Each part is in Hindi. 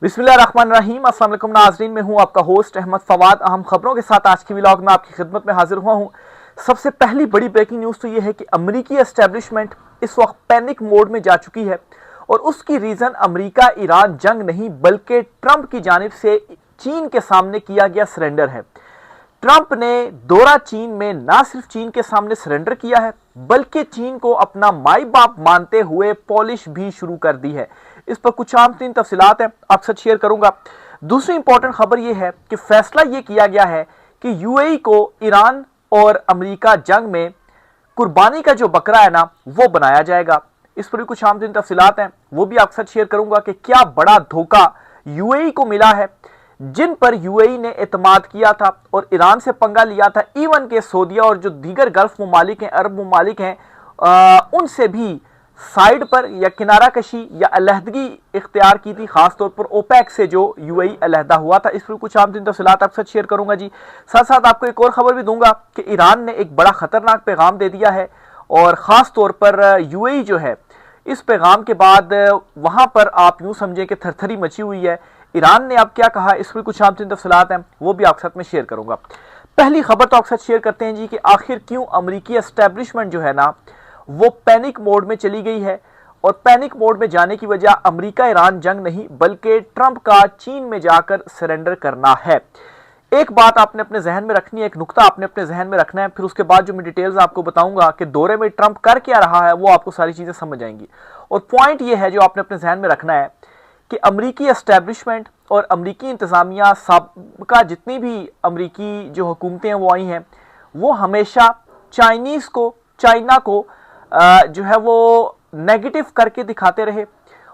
बिस्मिल्लाहिर्रहमानिर्रहीम। अस्सलाम वालेकुम नाज़रीन, मैं हूं आपका होस्ट अहमद फवाद। अहम खबरों के साथ आज की व्लॉग में आपकी खिदमत में हाजिर हुआ हूं। सबसे पहली बड़ी ब्रेकिंग न्यूज़ तो यह है कि अमरीकी एस्टेब्लिशमेंट इस वक्त पैनिक मोड में जा चुकी है और उसकी रीज़न अमरीका ईरान जंग नहीं बल्कि ट्रंप की जानिब से चीन के सामने किया गया सरेंडर है। ट्रंप ने दौरा चीन में ना सिर्फ चीन के सामने सरेंडर किया है बल्कि चीन को अपना माई बाप मानते हुए पॉलिश भी शुरू कर दी है। इस पर कुछ आम तीन तफसीलात हैं, आपसे शेयर करूंगा। दूसरी इंपॉर्टेंट खबर यह है कि फैसला यह किया गया है कि यूएई को ईरान और अमेरिका जंग में कुर्बानी का जो बकरा है ना वो बनाया जाएगा। इस पर भी कुछ आम तीन तफसीलात हैं, वो भी आपके साथ शेयर करूंगा कि क्या बड़ा धोखा यूएई को मिला है। जिन पर यूएई ने एतमाद किया था और ईरान से पंगा लिया था, इवन के सऊदीया और जो दीगर गल्फ ममालिक हैं, अरब ममालिक हैं, उनसे भी साइड पर या किनारा कशी या अलहदगी इख्तियार की थी, खासतौर पर ओपेक से जो यूएई अलहदा हुआ था। इस पर कुछ आम तीन तफसीलात आपके साथ शेयर करूंगा जी। साथ साथ आपको एक और खबर भी दूंगा कि ईरान ने एक बड़ा खतरनाक पैगाम दे दिया है और ख़ास तौर पर यूएई जो है, इस पैगाम के बाद वहां पर आप यूं समझें कि थरथरी मची हुई है। ईरान ने अब क्या कहा, इस पर कुछ आम तीन तफसीलात हैं, वो भी आपके साथ में शेयर करूंगा। पहली खबर तो आपके साथ शेयर करते हैं जी कि आखिर क्यों अमरीकी एस्टेब्लिशमेंट जो है ना वो पैनिक मोड में चली गई है। और पैनिक मोड में जाने की वजह अमरीका ईरान जंग नहीं बल्कि ट्रंप का चीन में जाकर सरेंडर करना है। एक बात आपने अपने जहन में रखनी है, एक नुक्ता आपने अपने जहन में रखना है, फिर उसके बाद जो मैं डिटेल्स आपको बताऊंगा कि दौरे में ट्रंप कर क्या रहा है वो आपको सारी चीजें समझ आएंगी। और पॉइंट ये है जो आपने अपने जहन में रखना है कि अमरीकी एस्टेब्लिशमेंट और अमरीकी इंतजामिया साबिका जितनी भी अमरीकी जो हुकूमतें हैं वो आई हैं, वो हमेशा चाइना को जो है वो नेगेटिव करके दिखाते रहे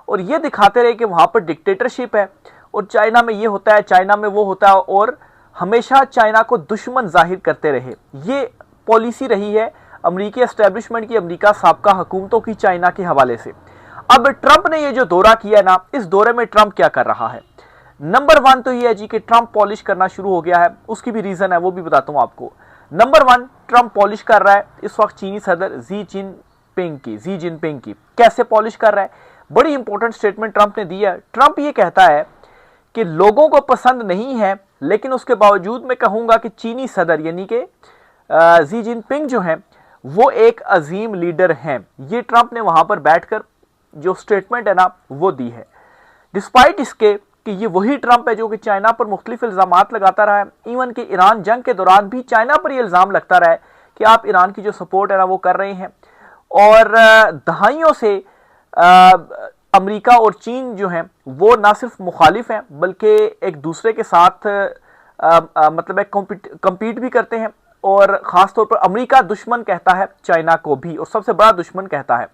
और ये दिखाते रहे कि वहां पर डिक्टेटरशिप है और चाइना में ये होता है, चाइना में वो होता है, और हमेशा चाइना को दुश्मन जाहिर करते रहे। ये पॉलिसी रही है अमरीकी एस्टेब्लिशमेंट की, अमरीका साबिका हुकूमतों की चाइना के हवाले से। अब ट्रंप ने ये जो दौरा किया ना, इस दौरे में ट्रंप क्या कर रहा है। नंबर वन तो ये है जी कि ट्रंप पॉलिश करना शुरू हो गया है। उसकी भी रीजन है, वो भी बताता हूं आपको। नंबर वन, ट्रंप पॉलिश कर रहा है इस वक्त चीनी सदर जी जिनपिंग की। कैसे पॉलिश कर रहा है, बड़ी इंपॉर्टेंट स्टेटमेंट ट्रंप ने दी है। ट्रंप ये कहता है कि लोगों को पसंद नहीं है लेकिन उसके बावजूद मैं कहूंगा कि चीनी सदर यानी कि जी जिनपिंग जो है वो एक अजीम लीडर हैं। ये ट्रंप ने वहां पर बैठकर जो स्टेटमेंट है ना वो दी है, डिस्पाइट इसके कि ये वही ट्रंप है जो कि चाइना पर मुख्तलिफ इल्जामात लगाता रहा है। इवन कि ईरान जंग के दौरान भी चाइना पर यह इल्जाम लगता रहा है कि आप ईरान की जो सपोर्ट है ना वो कर रहे हैं। और दहाइयों से अमेरिका और चीन जो हैं वो ना सिर्फ मुखालिफ हैं बल्कि एक दूसरे के साथ मतलब कम्पीट भी करते हैं। और ख़ास तौर पर अमेरिका दुश्मन कहता है चाइना को भी और सबसे बड़ा दुश्मन कहता है।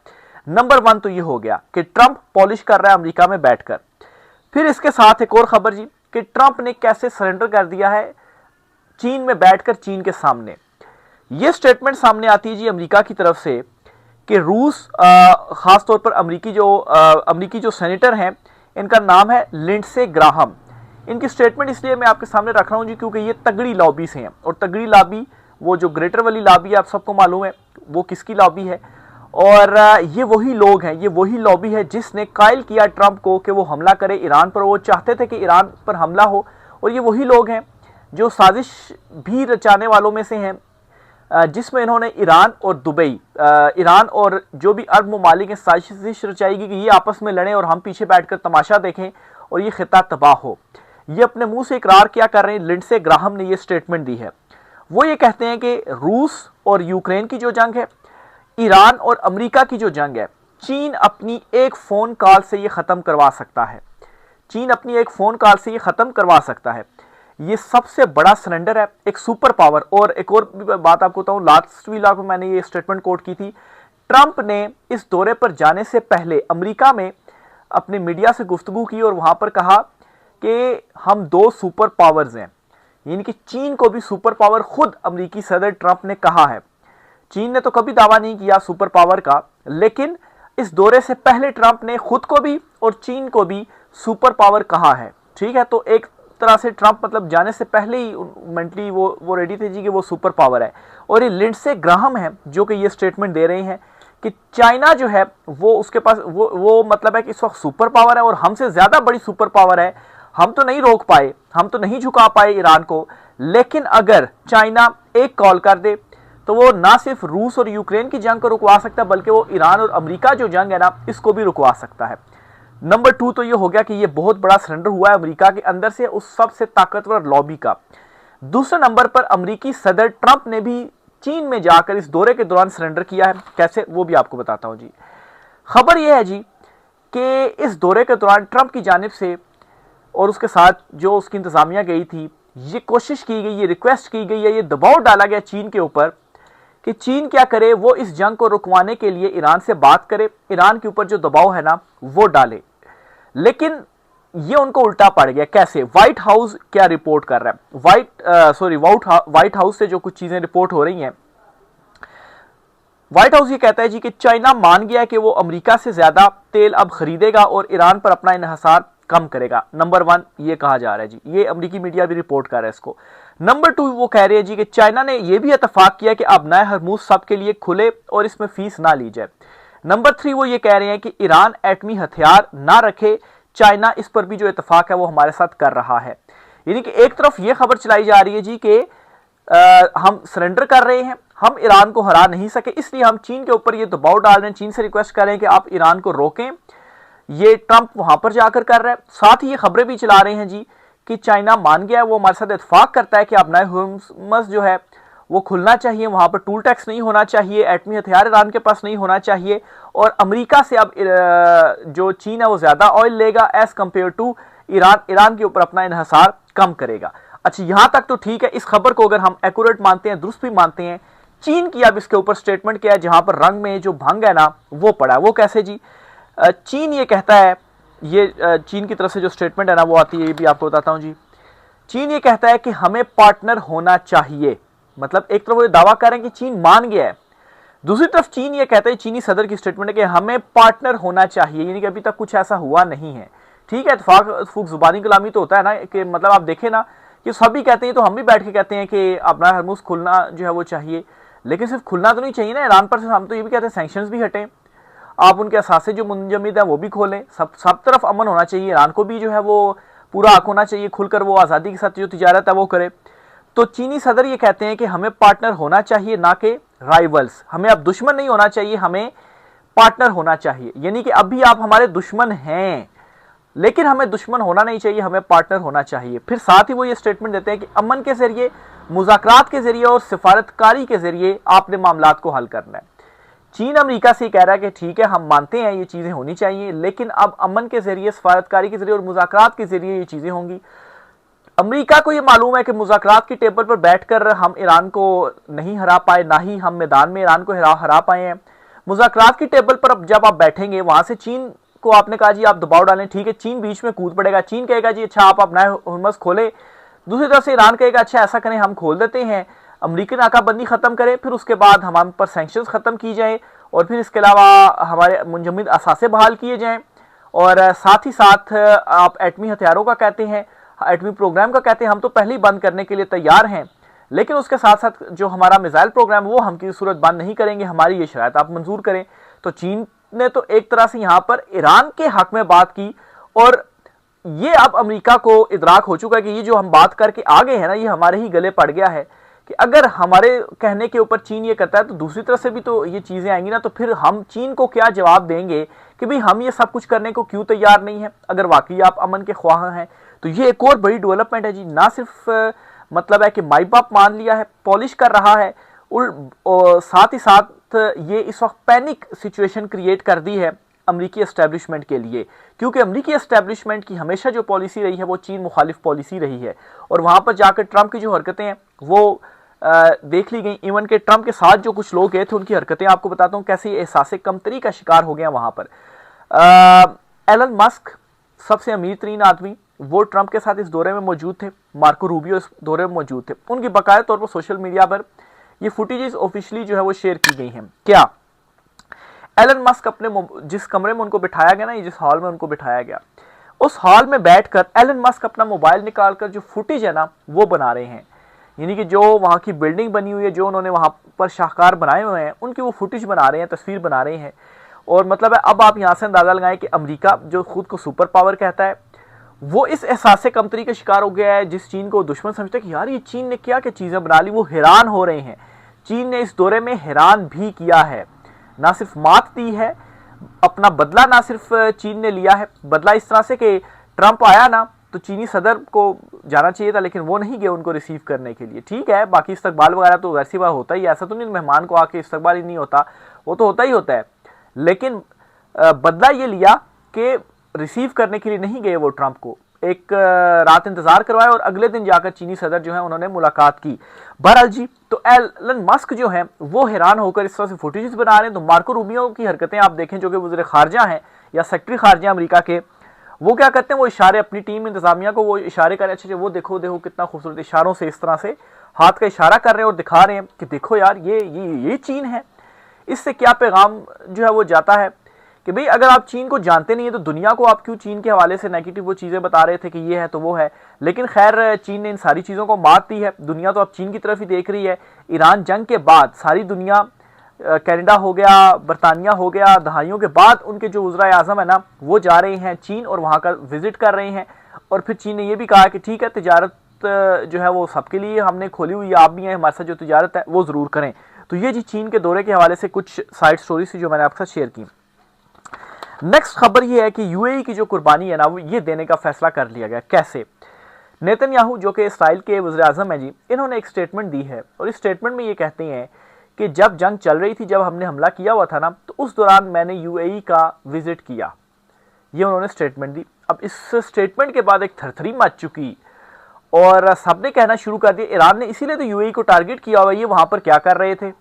नंबर वन तो ये हो गया कि ट्रंप पॉलिश कर रहा है अमेरिका में बैठकर। फिर इसके साथ एक और खबर जी कि ट्रंप ने कैसे सरेंडर कर दिया है चीन में बैठकर चीन के सामने। यह स्टेटमेंट सामने आती है जी अमेरिका की तरफ से कि रूस, खास तौर पर अमेरिकी जो सेनेटर हैं, इनका नाम है लिंडसे ग्राहम। इनकी स्टेटमेंट इसलिए मैं आपके सामने रख रहा हूं जी क्योंकि ये तगड़ी लॉबी से हैं और तगड़ी लॉबी, वो जो ग्रेटर वाली लॉबी है आप सबको मालूम है वो किसकी लॉबी है। और ये वही लोग हैं, ये वही लॉबी है जिसने कायल किया ट्रंप को कि वो हमला करे ईरान पर। वो चाहते थे कि ईरान पर हमला हो और ये वही लोग हैं जो साजिश भी रचाने वालों में से हैं, जिसमें इन्होंने ईरान और दुबई, ईरान और जो भी अरब ममालिक हैं, साजिश रचाएगी कि ये आपस में लड़ें और हम पीछे बैठकर तमाशा देखें और ये खिता तबाह हो। ये अपने मुंह से इकरार क्या कर रहे हैं, लिंडसे ग्राहम ने ये स्टेटमेंट दी है। वो ये कहते हैं कि रूस और यूक्रेन की जो जंग है, ईरान और अमेरिका की जो जंग है, चीन अपनी एक फोन कॉल से ये खत्म करवा सकता है। चीन अपनी एक फोन कॉल से ये खत्म करवा सकता है। ये सबसे बड़ा सरेंडर है, एक सुपर पावर। और एक और बात आपको बताऊं, लास्ट व्लॉग में मैंने ये स्टेटमेंट कोट की थी। ट्रंप ने इस दौरे पर जाने से पहले अमेरिका में अपनी मीडिया से गुफ्तगू की और वहां पर कहा कि हम दो सुपर पावर्स हैं, यानी कि चीन को भी सुपर पावर खुद अमेरिकी सदर ट्रंप ने कहा है। चीन ने तो कभी दावा नहीं किया सुपर पावर का, लेकिन इस दौरे से पहले ट्रंप ने खुद को भी और चीन को भी सुपर पावर कहा है। ठीक है, तो एक तरह से ट्रंप मतलब जाने से पहले ही मेंटली वो रेडी थे जी कि वो सुपर पावर है। और ये लिंडसे ग्राहम है जो कि ये स्टेटमेंट दे रहे हैं कि चाइना जो है वो उसके पास वो मतलब है कि इस वक्त सुपर पावर है और हमसे ज्यादा बड़ी सुपर पावर है। हम तो नहीं रोक पाए, हम तो नहीं झुका पाए ईरान को, लेकिन अगर चाइना एक कॉल कर दे तो वो ना सिर्फ रूस और यूक्रेन की जंग को रुकवा सकता है, बल्कि वो ईरान और अमेरिका जो जंग है ना, इसको भी रुकवा सकता है। नंबर 2 तो ये हो गया कि ये बहुत बड़ा सरेंडर हुआ है अमेरिका के अंदर से उस सबसे ताकतवर लॉबी का। दूसरे नंबर पर अमेरिकी सदर ट्रंप ने भी चीन में जाकर इस दौरे के दौरान सरेंडर किया है। कैसे, वो भी आपको बताता हूं जी। खबर यह है जी कि इस दौरे के दौरान ट्रंप की जानिब से और उसके साथ जो उसकी इंतजामिया गई थी, ये कोशिश की गई, ये रिक्वेस्ट की गई है, ये दबाव डाला गया चीन के ऊपर कि चीन क्या करे, वो इस जंग को रुकवाने के लिए ईरान से बात करे, ईरान के ऊपर जो दबाव है ना वो डाले। लेकिन ये उनको उल्टा पड़ गया। कैसे? व्हाइट हाउस क्या रिपोर्ट कर रहा है, व्हाइट हाउस से जो कुछ चीजें रिपोर्ट हो रही हैं, व्हाइट हाउस ये कहता है जी कि चाइना मान गया कि वो अमेरिका से ज्यादा तेल अब खरीदेगा और ईरान पर अपना इन्हिसार कम करेगा। नंबर 1 ये कहा जा रहा है जी, ये अमेरिकी मीडिया भी रिपोर्ट कर रहा है इसको। नंबर 2 वो कह रहे हैं जी कि चाइना ने यह भी इत्तेफाक किया कि अब नए हरमुज सबके लिए खुले और इसमें फीस ना ली जाए। नंबर 3 वो ये कह रहे हैं कि ईरान एटमी हथियार ना रखे, चाइना इस पर भी जो इत्तेफाक है वो हमारे साथ कर रहा है। यानी कि एक तरफ ये खबर चलाई जा रही है जी कि हम सरेंडर कर रहे हैं, हम ईरान को हरा नहीं सके, इसलिए हम चीन के ऊपर ये दबाव डाल रहे हैं, चीन से रिक्वेस्ट कर रहे हैं कि आप ईरान को रोकें। ये ट्रंप वहां पर जाकर कर रहा है। साथ ही ये खबरें भी चला रहे हैं जी कि चाइना मान गया है, वो हमारे साथ इत्तेफाक करता है कि अब नए हरमुज जो है वो खुलना चाहिए, वहां पर टूल टैक्स नहीं होना चाहिए, एटमी हथियार ईरान के पास नहीं होना चाहिए, और अमेरिका से अब जो चीन है वो ज्यादा ऑयल लेगा एज कंपेयर टू ईरान के ऊपर अपना इन्हिसार कम करेगा। अच्छा, यहां तक तो ठीक है। इस खबर को अगर हम एक्यूरेट मानते हैं, दुरुस्त भी मानते हैं, चीन की अब इसके ऊपर स्टेटमेंट क्या है, जहां पर रंग में जो भंग है ना वो पड़ा है। वो कैसे जी? चीन ये कहता है, ये चीन की तरफ से जो स्टेटमेंट है ना वो आती है, ये भी आपको बताता हूं जी। चीन ये कहता है कि हमें पार्टनर होना चाहिए। मतलब एक तरफ वो दावा कर रहे हैं कि चीन मान गया है, दूसरी तरफ चीन ये कहता है, चीनी सदर की स्टेटमेंट है कि हमें पार्टनर होना चाहिए, यानी कि अभी तक कुछ ऐसा हुआ नहीं है। ठीक है, इत्तेफाक जुबानी कलामी तो होता है ना, कि मतलब आप देखें ना कि सभी कहते हैं, तो हम भी बैठ के कहते हैं कि अपना हरमुज खुलना जो है वो चाहिए, लेकिन सिर्फ खुलना तो नहीं चाहिए ना ईरान पर। हम तो ये भी कहते हैं सैंक्शंस भी हटें, आप उनके असासे जो मुंजमद है वो भी खोलें, सब तरफ अमन होना चाहिए, ईरान को भी जो है वो पूरा हक होना चाहिए, खुलकर वो आज़ादी के साथ जो तिजारत है वो करे। तो चीनी सदर ये कहते हैं कि हमें पार्टनर होना चाहिए, ना कि राइवल्स। हमें अब दुश्मन नहीं होना चाहिए, हमें पार्टनर होना चाहिए। यानी कि अभी आप हमारे दुश्मन हैं, लेकिन हमें दुश्मन होना नहीं चाहिए, हमें पार्टनर होना चाहिए। फिर साथ ही वो ये स्टेटमेंट देते हैं कि अमन के जरिए, मुज़ाकरात के जरिए और सिफारतकारी के जरिए आपने मामलात को हल करना है। चीन अमेरिका से कह रहा है कि ठीक है, हम मानते हैं ये चीजें होनी चाहिए, लेकिन अब अमन के जरिए, सफारतकारी के जरिए और मुज़ाकरात के जरिए ये चीजें होंगी। अमेरिका को ये मालूम है कि मुज़ाकरात की टेबल पर बैठकर हम ईरान को नहीं हरा पाए, ना ही हम मैदान में ईरान को हरा पाए हैं। मुज़ाकरात की टेबल पर अब जब आप बैठेंगे, वहां से चीन को आपने कहा जी आप दबाव डालें, ठीक है, चीन बीच में कूद पड़ेगा। चीन कहेगा जी अच्छा आप नए हरमुज खोले, दूसरी तरफ से ईरान कहेगा अच्छा ऐसा करें, हम खोल देते हैं, अमेरिकी नाकाबंदी खत्म करें, फिर उसके बाद हम पर सैंक्शंस खत्म की जाए, और फिर इसके अलावा हमारे मुंजमद असासे बहाल किए जाएं, और साथ ही साथ आप एटमी हथियारों का कहते हैं, एटमी प्रोग्राम का कहते हैं, हम तो पहले ही बंद करने के लिए तैयार हैं, लेकिन उसके साथ साथ जो हमारा मिसाइल प्रोग्राम वो हम किसी सूरत बंद नहीं करेंगे, हमारी ये शराइत आप मंजूर करें। तो चीन ने तो एक तरह से यहाँ पर ईरान के हक में बात की, और ये अब अमेरिका को इदराक हो चुका है कि ये जो हम बात करके आ गए हैं ना, ये हमारे ही गले पड़ गया है कि अगर हमारे कहने के ऊपर चीन ये करता है तो दूसरी तरफ से भी तो ये चीजें आएंगी ना, तो फिर हम चीन को क्या जवाब देंगे कि भाई हम ये सब कुछ करने को क्यों तैयार नहीं है, अगर वाकई आप अमन के ख्वाह हैं। तो ये एक और बड़ी डेवलपमेंट है जी, ना सिर्फ मतलब है कि माई बाप मान लिया है, पॉलिश कर रहा है, साथ ही साथ ये इस वक्त पैनिक सिचुएशन क्रिएट कर दी है अमेरिकी एस्टेब्लिशमेंट के लिए, क्योंकि अमेरिकी एस्टेब्लिशमेंट की हमेशा जो पॉलिसी रही है वो चीन मुखालिफ पॉलिसी रही है, और वहां पर जाकर ट्रंप की जो हरकतें हैं वो देख ली गई। इवन के ट्रंप के साथ जो कुछ लोग गए थे उनकी हरकतें आपको बताता हूं कैसे एहसास कमतरी का शिकार हो गया वहां पर। एलन मस्क सबसे अमीर तरीन आदमी, वो ट्रंप के साथ इस दौरे में मौजूद थे, मार्को रूबियो इस दौरे में मौजूद थे, उनकी बाकायदा तौर पर सोशल मीडिया पर ये फुटेजेस ऑफिशियली जो है वो शेयर की गई हैं। क्या एलन मस्क अपने जिस कमरे में उनको बिठाया गया ना, जिस हॉल में उनको बिठाया गया, उस हॉल में बैठकर एलन मस्क अपना मोबाइल निकालकर जो फुटेज है ना वो बना रहे हैं यानी कि जो वहाँ की बिल्डिंग बनी हुई है, जो उन्होंने वहाँ पर शाहकार बनाए हुए हैं, उनकी वो फुटेज बना रहे हैं, तस्वीर बना रहे हैं। और मतलब है अब आप यहाँ से अंदाज़ा लगाएं कि अमेरिका जो खुद को सुपर पावर कहता है, वो इस एहसास कमतरी का शिकार हो गया है, जिस चीन को दुश्मन समझता है कि यार ये चीन ने क्या क्या चीज़ें बना ली, वो हैरान हो रहे हैं। चीन ने इस दौरे में हैरान भी किया है, ना सिर्फ मात दी है, अपना बदला ना सिर्फ चीन ने लिया है, बदला इस तरह से कि ट्रंप आया ना तो चीनी सदर को जाना चाहिए था, लेकिन वो नहीं गए उनको रिसीव करने के लिए। ठीक है, बाकी इस्तकबाल वगैरह तो वैसी बात होता ही, ऐसा तो नहीं मेहमान को आके इस्तकबाल ही नहीं होता, वो तो होता ही होता है। लेकिन बदला ये लिया कि रिसीव करने के लिए नहीं गए वो ट्रंप को, एक रात इंतजार करवाया और अगले दिन जाकर चीनी सदर जो है उन्होंने मुलाकात की। बहरहाल जी, तो एलन मस्क जो है वो हैरान होकर इस तरह से फुटेजेस बना रहे हैं। तो मार्को रूबियो की हरकतें आप देखें, जो कि वज़ीर खारजा हैं या सेक्रेटरी खारजा अमेरिका के, वो क्या करते हैं, वो इशारे अपनी टीम इंतजामिया को वो इशारे करें, अच्छे वो देखो देखो कितना खूबसूरत, इशारों से इस तरह से हाथ का इशारा कर रहे हैं और दिखा रहे हैं कि देखो यार ये चीन है। इससे क्या पैगाम जो है वो जाता है कि भाई अगर आप चीन को जानते नहीं है तो दुनिया को आप क्यों चीन के हवाले से नेगेटिव वो चीज़ें बता रहे थे कि ये है तो वो है। लेकिन खैर चीन ने इन सारी चीज़ों को मात दी है, दुनिया तो अब चीन की तरफ ही देख रही है। ईरान जंग के बाद सारी दुनिया, कनाडा हो गया, बरतानिया हो गया, दहाइयों के बाद उनके जो वज़ीर आज़म है ना वो जा रहे हैं चीन और वहाँ का विजिट कर रहे हैं। और फिर चीन ने ये भी कहा कि ठीक है, तिजारत जो है वो सबके लिए हमने खोली हुई है, आप भी हैं, हमारे साथ जो तिजारत है वो ज़रूर करें। तो ये जी चीन के दौरे के हवाले से कुछ साइड स्टोरी थी जो मैंने आपके साथ शेयर की। नेक्स्ट खबर ये है कि यूएई की जो कुर्बानी है ना वो ये देने का फैसला कर लिया गया। कैसे? नेतन्याहू जो कि इसराइल के वज़ीर आज़म हैं जी, इन्होंने एक स्टेटमेंट दी है और इस स्टेटमेंट में ये कहते हैं कि जब जंग चल रही थी, जब हमने हमला किया हुआ था ना, तो उस दौरान मैंने यूएई का विजिट किया। ये उन्होंने स्टेटमेंट दी। अब इस स्टेटमेंट के बाद एक थरथरी मच चुकी और सबने कहना शुरू कर दिया ईरान ने इसीलिए तो यूएई को टारगेट किया हुआ, ये वहां पर क्या कर रहे थे।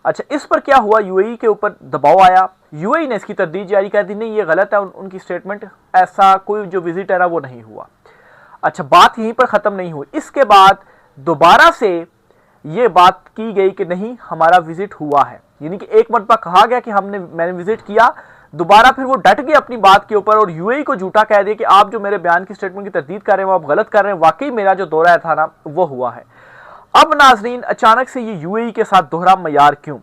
अच्छा, इस पर क्या हुआ, यूएई के ऊपर दबाव आया, यूएई ने इसकी तरदीद जारी कर दी, नहीं ये गलत है उनकी स्टेटमेंट, ऐसा कोई जो विजिट है ना वो नहीं हुआ। अच्छा, बात यहीं पर ख़त्म नहीं हुई। इसके बाद दोबारा से ये बात की गई कि नहीं हमारा विजिट हुआ है, यानी कि एक मरतबा कहा गया कि मैंने विजिट किया, दोबारा फिर वो डट गए अपनी बात के ऊपर और यूएई को झूठा कह दिया कि आप जो मेरे बयान की स्टेटमेंट की तरदीद कर रहे हैं वो आप गलत कर रहे हैं, वाकई मेरा जो दौरा था ना वो हुआ है। अब नाजरीन, अचानक से ये यूएई के साथ दोहरा मयार क्यों?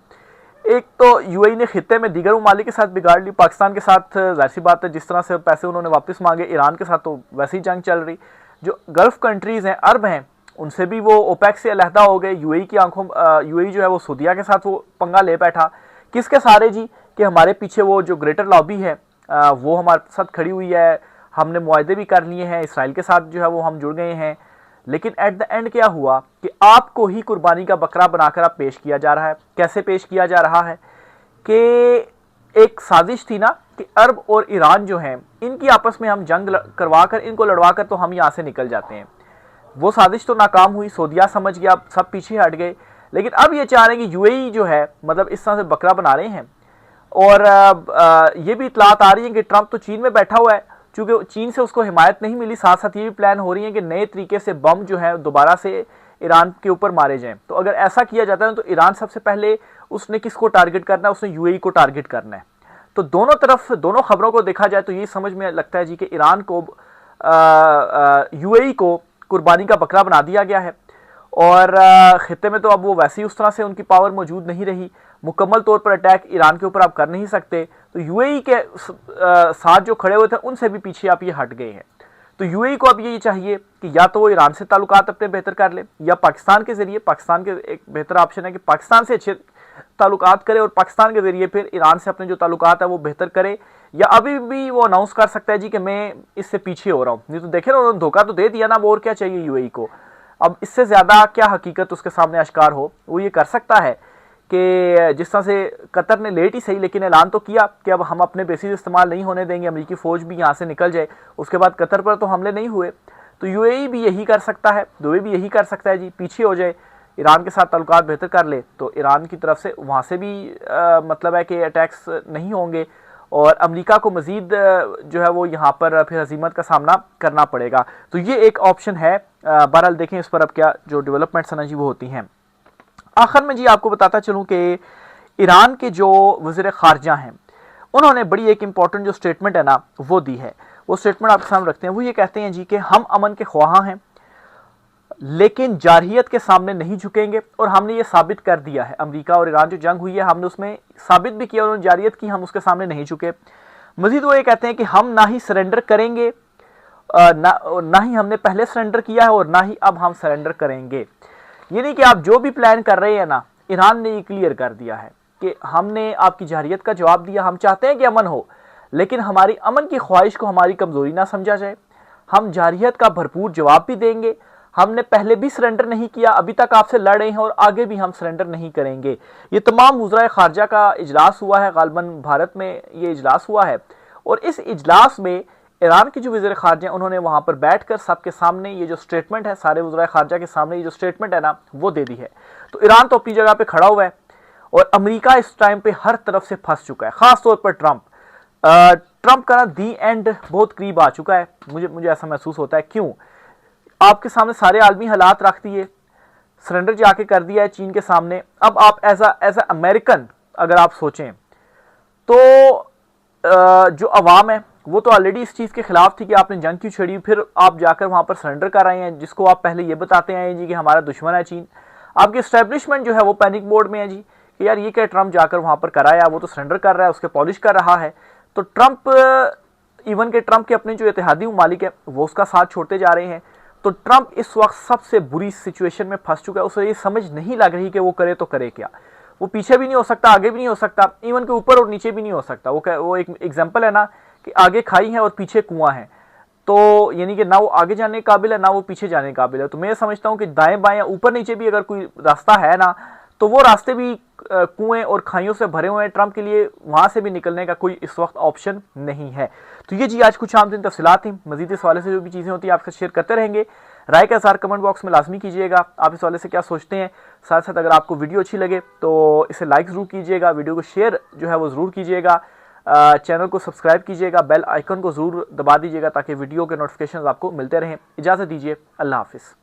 एक तो यूएई ने खित्ते में दीगर ममालिक के साथ बिगाड़ ली, पाकिस्तान के साथ जाहिर सी बात है जिस तरह से पैसे उन्होंने वापस मांगे, ईरान के साथ तो वैसे ही जंग चल रही, जो गल्फ कंट्रीज़ हैं, अरब हैं, उनसे भी वो ओपेक से अलहदा हो गए। यूएई की आंखों यूएई जो है वो सऊदीया के साथ वो पंगा ले बैठा। किसके सारे जी? कि हमारे पीछे वो जो ग्रेटर लॉबी है वो हमारे साथ खड़ी हुई है, हमने मुआहदे भी कर लिए हैं, इसराइल के साथ जो है वो हम जुड़ गए हैं। लेकिन एट द एंड क्या हुआ कि आपको ही कुर्बानी का बकरा बनाकर आप पेश किया जा रहा है। कैसे पेश किया जा रहा है कि एक साजिश थी ना कि अरब और ईरान जो हैं इनकी आपस में हम जंग करवा कर, इनको लड़वा कर तो हम यहाँ से निकल जाते हैं। वो साजिश तो नाकाम हुई, सऊदीया समझ गया, सब पीछे हट गए। लेकिन अब ये चाह रहे हैं कि यूएई जो है मतलब इस तरह से बकरा बना रहे हैं। और ये भी इतलात आ रही है कि ट्रंप तो चीन में बैठा हुआ है, चूंकि चीन से उसको हिमायत नहीं मिली। साथ साथ ये भी प्लान हो रही है कि नए तरीके से बम जो है दोबारा से ईरान के ऊपर मारे जाएं। तो अगर ऐसा किया जाता है तो ईरान सबसे पहले उसने किसको टारगेट करना है? उसने यूएई को टारगेट करना है। तो दोनों तरफ, दोनों खबरों को देखा जाए तो ये समझ में लगता है जी कि ईरान को यूएई को कुर्बानी का बकरा बना दिया गया है। और खित्ते में तो अब वो वैसे ही उस तरह से उनकी पावर मौजूद नहीं रही, मुकम्मल तौर पर अटैक ईरान के ऊपर आप कर नहीं सकते। तो यूएई के साथ जो खड़े हुए थे उनसे भी पीछे आप ये हट गए हैं। तो यूएई को अब ये चाहिए कि या तो वो ईरान से ताल्लुकात अपने बेहतर कर ले, या पाकिस्तान के जरिए, पाकिस्तान के एक बेहतर ऑप्शन है कि पाकिस्तान से अच्छे ताल्लुकात करे और पाकिस्तान के जरिए फिर ईरान से अपने जो ताल्लुकात है वो बेहतर करे। या अभी भी वो अनाउंस कर सकता है जी कि मैं इससे पीछे हो रहा हूँ। नहीं तो देखे ना, उन्होंने धोखा तो दे दिया ना, वो और क्या चाहिए यूएई को। अब इससे ज़्यादा क्या हकीकत उसके सामने आश्कार हो, वो ये कर सकता है कि जिस तरह से कतर ने लेट ही सही लेकिन ऐलान तो किया कि अब हम अपने बेसिस इस्तेमाल नहीं होने देंगे, अमेरिकी फ़ौज भी यहाँ से निकल जाए। उसके बाद कतर पर तो हमले नहीं हुए। तो यूएई भी यही कर सकता है, दुबई भी यही कर सकता है जी, पीछे हो जाए, ईरान के साथ ताल्लुकात बेहतर कर ले, तो ईरान की तरफ से वहाँ से भी मतलब है कि अटैक्स नहीं होंगे और अमेरिका को मज़ीद जो है वो यहाँ पर फिर हज़ीमत का सामना करना पड़ेगा। तो ये एक ऑप्शन है। बहरहाल देखें इस पर अब क्या जो डेवलपमेंट्स हैं जी वो होती हैं। आखिर में जी आपको बताता चलूँ कि ईरान के जो वज़ीर ख़ारजा हैं उन्होंने बड़ी एक इम्पॉर्टेंट जो स्टेटमेंट है ना वो दी है। वो स्टेटमेंट आपके सामने रखते हैं। वो ये कहते हैं जी कि हम अमन के ख्वाह हैं, लेकिन जारहियत के सामने नहीं झुकेंगे और हमने ये साबित कर दिया है। अमेरिका और ईरान जो जंग हुई है हमने उसमें साबित भी किया, उन्होंने जारहियत की, हम उसके सामने नहीं झुके। मजीद वो ये कहते हैं कि हम ना ही सरेंडर करेंगे, ना ही हमने पहले सरेंडर किया है और ना ही अब हम सरेंडर करेंगे। ये नहीं कि आप जो भी प्लान कर रहे हैं ना, ईरान ने ये क्लियर कर दिया है कि हमने आपकी जारहियत का जवाब दिया, हम चाहते हैं कि अमन हो, लेकिन हमारी अमन की ख्वाहिश को हमारी कमजोरी ना समझा जाए। हम जारहियत का भरपूर जवाब भी देंगे, हमने पहले भी सरेंडर नहीं किया, अभी तक आपसे लड़ रहे हैं और आगे भी हम सरेंडर नहीं करेंगे। ये तमाम वज़राए खारजा का इजलास हुआ है, गालबन भारत में ये इजलास हुआ है और इस इजलास में ईरान के जो वज़ीर खारजा हैं उन्होंने वहां पर बैठकर सबके सामने ये जो स्टेटमेंट है, सारे वज़राए खारजा के सामने ये जो स्टेटमेंट है ना, वो दे दी है। तो ईरान तो अपनी जगह पे खड़ा हुआ है और अमेरिका इस टाइम पे हर तरफ से फंस चुका है, खासतौर पर ट्रंप का ना दी एंड बहुत करीब आ चुका है। मुझे ऐसा महसूस होता है। क्यों? आपके सामने सारे आलमी हालात रख दिए, सरेंडर जाके कर दिया है चीन के सामने। अब आप एज अ अमेरिकन अगर आप सोचें तो जो अवाम है वो तो ऑलरेडी इस चीज़ के खिलाफ थी कि आपने जंग क्यों छेड़ी, फिर आप जाकर वहाँ पर सरेंडर कर आए हैं, जिसको आप पहले ये बताते आए हैं जी कि हमारा दुश्मन है चीन। आपकी एस्टेब्लिशमेंट जो है वो पैनिक मोड में है जी कि यार ये क्या ट्रंप जाकर वहाँ पर कराया, वो तो सरेंडर कर रहा है, उसके पॉलिश कर रहा है। तो ट्रंप के अपने जो इत्तेहादी ममालिक है वो उसका साथ छोड़ते जा रहे हैं। तो ट्रंप इस वक्त सबसे बुरी सिचुएशन में फंस चुका है, उसे ये समझ नहीं लग रही कि वो करे तो करे क्या। वो पीछे भी नहीं हो सकता, आगे भी नहीं हो सकता, इवन के ऊपर और नीचे भी नहीं हो सकता। वो एक एग्जाम्पल है ना कि आगे खाई है और पीछे कुआं है, तो यानी कि ना वो आगे जाने के काबिल है ना वो पीछे जाने के काबिल है। तो मैं समझता हूँ कि दाएं बाएं ऊपर नीचे भी अगर कोई रास्ता है ना, तो वो रास्ते भी कुएं और खाइयों से भरे हुए हैं। ट्रंप के लिए वहां से भी निकलने का कोई इस वक्त ऑप्शन नहीं है। तो ये जी आज कुछ आम दिन तफसीलात थी। मजीद इस हवाले से जो भी चीज़ें होती है आपसे शेयर करते रहेंगे। राय का इज़हार कमेंट बॉक्स में लाजमी कीजिएगा, आप इस हवाले से क्या सोचते हैं। साथ साथ अगर आपको वीडियो अच्छी लगे तो इसे लाइक ज़रूर कीजिएगा, वीडियो को शेयर जो है वो ज़रूर कीजिएगा, चैनल को सब्सक्राइब कीजिएगा, बेल आइकन को ज़रूर दबा दीजिएगा ताकि वीडियो के नोटिफिकेशन आपको मिलते रहें। इजाज़त दीजिए, अल्लाह हाफिज़।